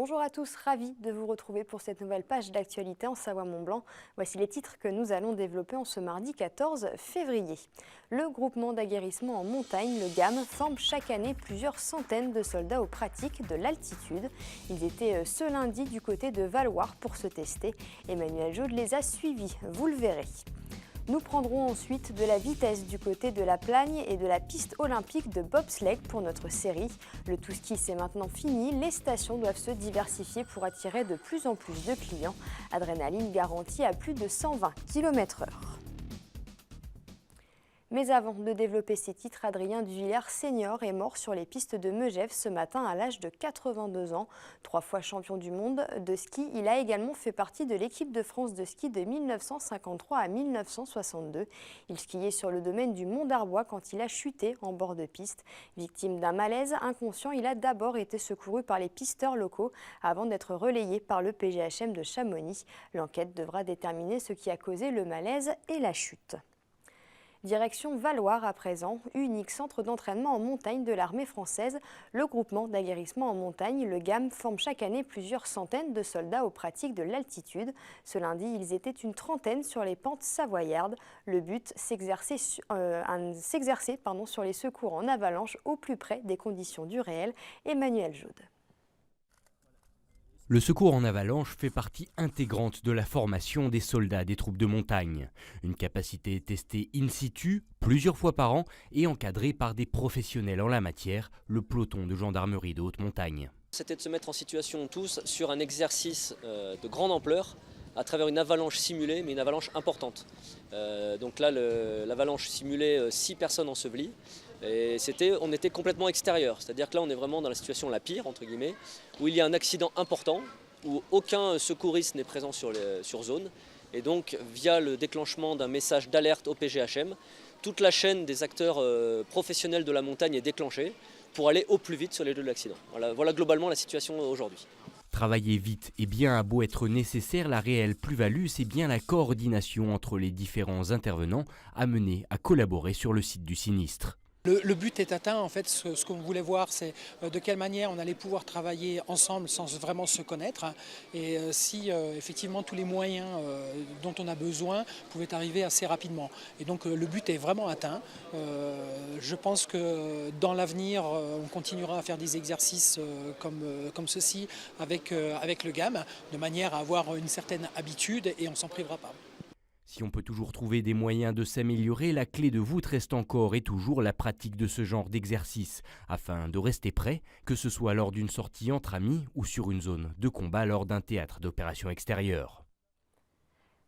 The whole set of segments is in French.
Bonjour à tous, ravi de vous retrouver pour cette nouvelle page d'actualité en Savoie-Mont-Blanc. Voici les titres que nous allons développer en ce mardi 14 février. Le groupement d'aguerrissement en montagne, le GAM, forme chaque année plusieurs centaines de soldats aux pratiques de l'altitude. Ils étaient ce lundi du côté de Valloire pour se tester. Emmanuel Jaude les a suivis, vous le verrez. Nous prendrons ensuite de la vitesse du côté de la Plagne et de la piste olympique de bobsleigh pour notre série. Le tout ski c'est maintenant fini, les stations doivent se diversifier pour attirer de plus en plus de clients. Adrénaline garantie à plus de 120 km/h. Mais avant de développer ces titres, Adrien Duvillers senior est mort sur les pistes de Megève ce matin à l'âge de 82 ans. 3 fois champion du monde de ski, il a également fait partie de l'équipe de France de ski de 1953 à 1962. Il skiait sur le domaine du Mont d'Arbois quand il a chuté en bord de piste. Victime d'un malaise inconscient, il a d'abord été secouru par les pisteurs locaux avant d'être relayé par le PGHM de Chamonix. L'enquête devra déterminer ce qui a causé le malaise et la chute. Direction Valloire à présent, unique centre d'entraînement en montagne de l'armée française. Le groupement d'aguerrissement en montagne, le GAM, forme chaque année plusieurs centaines de soldats aux pratiques de l'altitude. Ce lundi, ils étaient une trentaine sur les pentes savoyardes. Le but, s'exercer sur les secours en avalanche au plus près des conditions du réel. Emmanuel Jaude. Le secours en avalanche fait partie intégrante de la formation des soldats des troupes de montagne. Une capacité testée in situ, plusieurs fois par an et encadrée par des professionnels en la matière, le peloton de gendarmerie de haute montagne. C'était de se mettre en situation tous sur un exercice de grande ampleur à travers une avalanche simulée, mais une avalanche importante. Donc là, l'avalanche simulait 6 personnes ensevelies. Et on était complètement extérieur, c'est-à-dire que là on est vraiment dans la situation la pire, entre guillemets, où il y a un accident important, où aucun secouriste n'est présent sur zone. Et donc via le déclenchement d'un message d'alerte au PGHM, toute la chaîne des acteurs professionnels de la montagne est déclenchée pour aller au plus vite sur les lieux de l'accident. Voilà globalement la situation aujourd'hui. Travailler vite et bien a beau être nécessaire, la réelle plus-value, c'est bien la coordination entre les différents intervenants amenés à collaborer sur le site du sinistre. Le but est atteint, en fait, ce qu'on voulait voir, c'est de quelle manière on allait pouvoir travailler ensemble sans vraiment se connaître, et si effectivement tous les moyens dont on a besoin pouvaient arriver assez rapidement. Et donc le but est vraiment atteint. Je pense que dans l'avenir, on continuera à faire des exercices comme ceci avec le GAM, de manière à avoir une certaine habitude et on ne s'en privera pas. Si on peut toujours trouver des moyens de s'améliorer, la clé de voûte reste encore et toujours la pratique de ce genre d'exercice, afin de rester prêt, que ce soit lors d'une sortie entre amis ou sur une zone de combat lors d'un théâtre d'opération extérieure.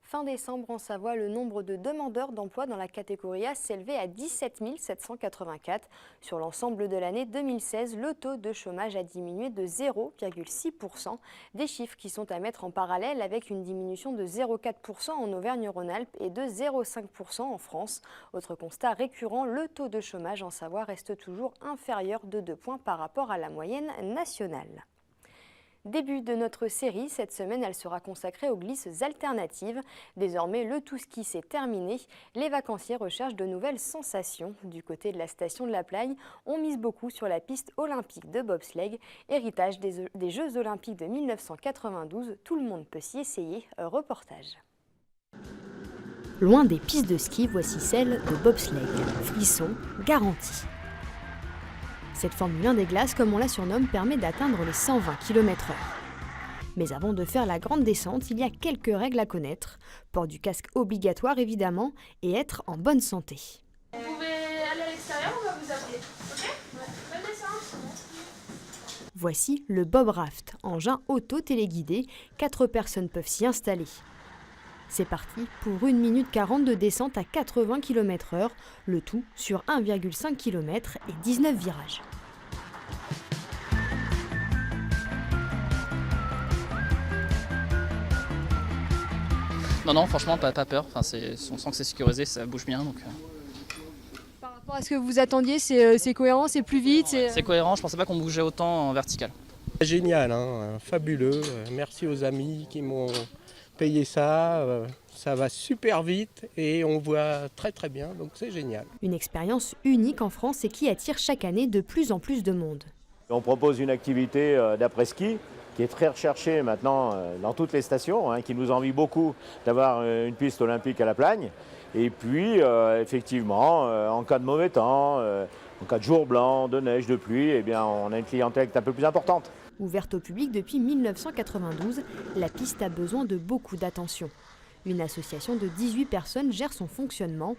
Fin décembre en Savoie, le nombre de demandeurs d'emploi dans la catégorie A s'élevait à 17 784. Sur l'ensemble de l'année 2016, le taux de chômage a diminué de 0,6%. Des chiffres qui sont à mettre en parallèle avec une diminution de 0,4% en Auvergne-Rhône-Alpes et de 0,5% en France. Autre constat récurrent, le taux de chômage en Savoie reste toujours inférieur de 2 points par rapport à la moyenne nationale. Début de notre série, cette semaine elle sera consacrée aux glisses alternatives. Désormais le tout ski s'est terminé, les vacanciers recherchent de nouvelles sensations. Du côté de la station de la Plagne, on mise beaucoup sur la piste olympique de bobsleigh, héritage des Jeux olympiques de 1992, tout le monde peut s'y essayer, reportage. Loin des pistes de ski, voici celle de bobsleigh, frisson garanti. Cette Formule 1 des glaces, comme on la surnomme, permet d'atteindre les 120 km/h. Mais avant de faire la grande descente, il y a quelques règles à connaître. Port du casque obligatoire évidemment et être en bonne santé. Vous pouvez aller à l'extérieur, on va vous appeler. Ok ? Bonne descente. Voici le Bob Raft, engin auto-téléguidé. 4 personnes peuvent s'y installer. C'est parti pour 1 minute 40 de descente à 80 km/h, le tout sur 1,5 km et 19 virages. Non, franchement, pas peur. Enfin, on sent que c'est sécurisé, ça bouge bien. Donc, Par rapport à ce que vous attendiez, c'est cohérent, c'est plus vite c'est cohérent, je pensais pas qu'on bougeait autant en vertical. Génial, hein, fabuleux. Merci aux amis qui m'ont payé ça. Ça va super vite et on voit très très bien, donc c'est génial. Une expérience unique en France et qui attire chaque année de plus en plus de monde. On propose une activité d'après-ski qui est très recherché maintenant dans toutes les stations, qui nous envie beaucoup d'avoir une piste olympique à La Plagne. Et puis, effectivement, en cas de mauvais temps, en cas de jour blanc, de neige, de pluie, eh bien, on a une clientèle qui est un peu plus importante. Ouverte au public depuis 1992, la piste a besoin de beaucoup d'attention. Une association de 18 personnes gère son fonctionnement.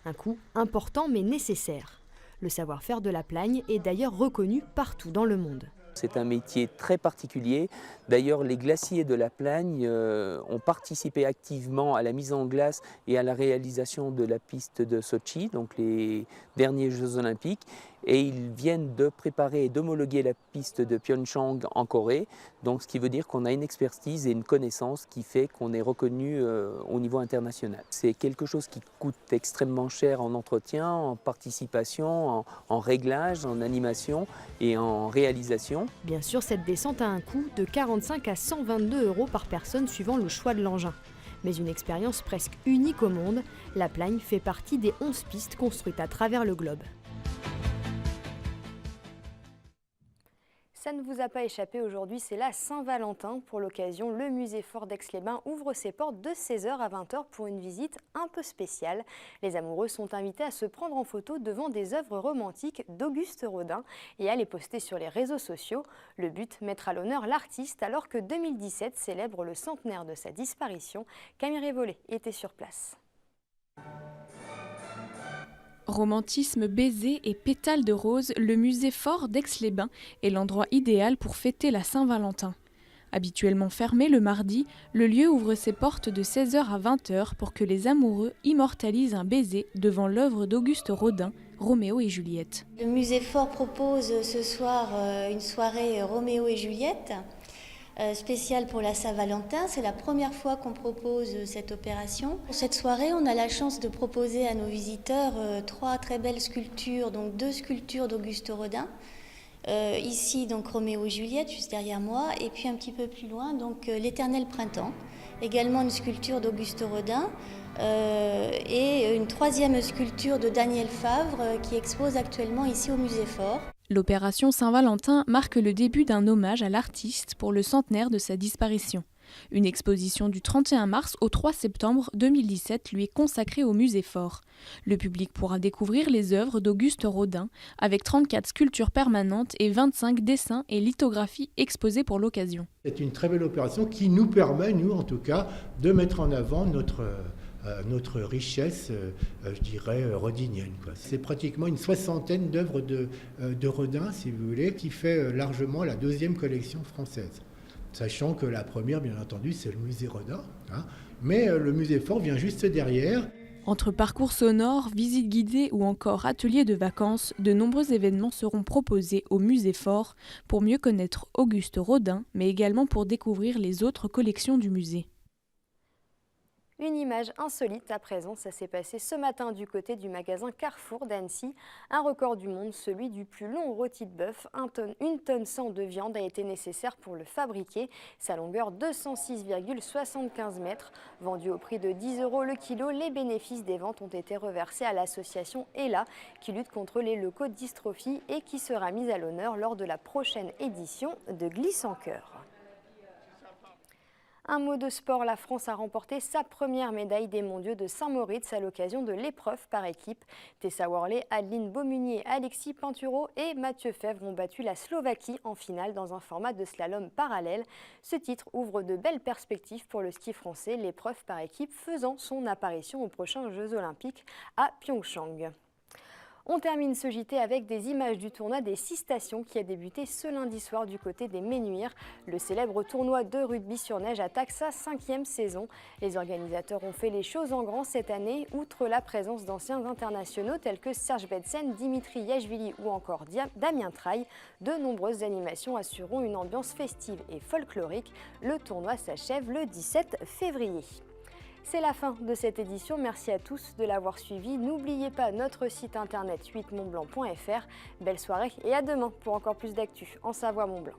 Un coût important mais nécessaire. Le savoir-faire de La Plagne est d'ailleurs reconnu partout dans le monde. C'est un métier très particulier. D'ailleurs, les glaciers de La Plagne ont participé activement à la mise en glace et à la réalisation de la piste de Sochi, donc les derniers Jeux Olympiques. Et ils viennent de préparer et d'homologuer la piste de Pyeongchang en Corée. Donc, ce qui veut dire qu'on a une expertise et une connaissance qui fait qu'on est reconnu au niveau international. C'est quelque chose qui coûte extrêmement cher en entretien, en participation, en réglage, en animation et en réalisation. Bien sûr, cette descente a un coût de 45 à 122 € par personne suivant le choix de l'engin. Mais une expérience presque unique au monde, La Plagne fait partie des 11 pistes construites à travers le globe. Ça ne vous a pas échappé aujourd'hui, c'est la Saint-Valentin. Pour l'occasion, le musée Fort d'Aix-les-Bains ouvre ses portes de 16h à 20h pour une visite un peu spéciale. Les amoureux sont invités à se prendre en photo devant des œuvres romantiques d'Auguste Rodin et à les poster sur les réseaux sociaux. Le but, mettre à l'honneur l'artiste alors que 2017 célèbre le centenaire de sa disparition. Camille Révollet était sur place. Romantisme, baiser et pétales de rose, le musée Fort d'Aix-les-Bains est l'endroit idéal pour fêter la Saint-Valentin. Habituellement fermé le mardi, le lieu ouvre ses portes de 16h à 20h pour que les amoureux immortalisent un baiser devant l'œuvre d'Auguste Rodin, Roméo et Juliette. Le musée Fort propose ce soir une soirée Roméo et Juliette. Spéciale pour la Saint-Valentin. C'est la première fois qu'on propose cette opération. Pour cette soirée, on a la chance de proposer à nos visiteurs 3 très belles sculptures, donc 2 sculptures d'Auguste Rodin. Ici, donc Roméo et Juliette, juste derrière moi, et puis un petit peu plus loin, donc l'Éternel Printemps. Également une sculpture d'Auguste Rodin et une 3e sculpture de Daniel Favre qui expose actuellement ici au musée Fort. L'opération Saint-Valentin marque le début d'un hommage à l'artiste pour le centenaire de sa disparition. Une exposition du 31 mars au 3 septembre 2017 lui est consacrée au musée Fort. Le public pourra découvrir les œuvres d'Auguste Rodin avec 34 sculptures permanentes et 25 dessins et lithographies exposés pour l'occasion. C'est une très belle opération qui nous permet, nous en tout cas, de mettre en avant notre richesse, je dirais, rodinienne. C'est pratiquement une 60aine d'œuvres de Rodin, si vous voulez, qui fait largement la 2e collection française. Sachant que la première, bien entendu, c'est le musée Rodin, mais le musée Fort vient juste derrière. Entre parcours sonores, visites guidées ou encore ateliers de vacances, de nombreux événements seront proposés au musée Fort pour mieux connaître Auguste Rodin, mais également pour découvrir les autres collections du musée. Une image insolite à présent, ça s'est passé ce matin du côté du magasin Carrefour d'Annecy. Un record du monde, celui du plus long rôti de bœuf. 1 tonne 100 de viande a été nécessaire pour le fabriquer. Sa longueur 206,75 mètres. Vendu au prix de 10 € le kilo, les bénéfices des ventes ont été reversés à l'association ELA qui lutte contre les leucodystrophies et qui sera mise à l'honneur lors de la prochaine édition de Glisse en Cœur. Un mot de sport, la France a remporté sa première médaille des mondiaux de Saint-Moritz à l'occasion de l'épreuve par équipe. Tessa Worley, Adeline Beaumunier, Alexis Pinturo et Mathieu Fèvre ont battu la Slovaquie en finale dans un format de slalom parallèle. Ce titre ouvre de belles perspectives pour le ski français, l'épreuve par équipe faisant son apparition aux prochains Jeux Olympiques à Pyeongchang. On termine ce JT avec des images du tournoi des 6 stations qui a débuté ce lundi soir du côté des Menuires. Le célèbre tournoi de rugby sur neige attaque sa 5e saison. Les organisateurs ont fait les choses en grand cette année, outre la présence d'anciens internationaux tels que Serge Betsen, Dimitri Yachvili ou encore Damien Traille. De nombreuses animations assureront une ambiance festive et folklorique. Le tournoi s'achève le 17 février. C'est la fin de cette édition, merci à tous de l'avoir suivi. N'oubliez pas notre site internet 8montblanc.fr. Belle soirée et à demain pour encore plus d'actu en Savoie-Mont-Blanc.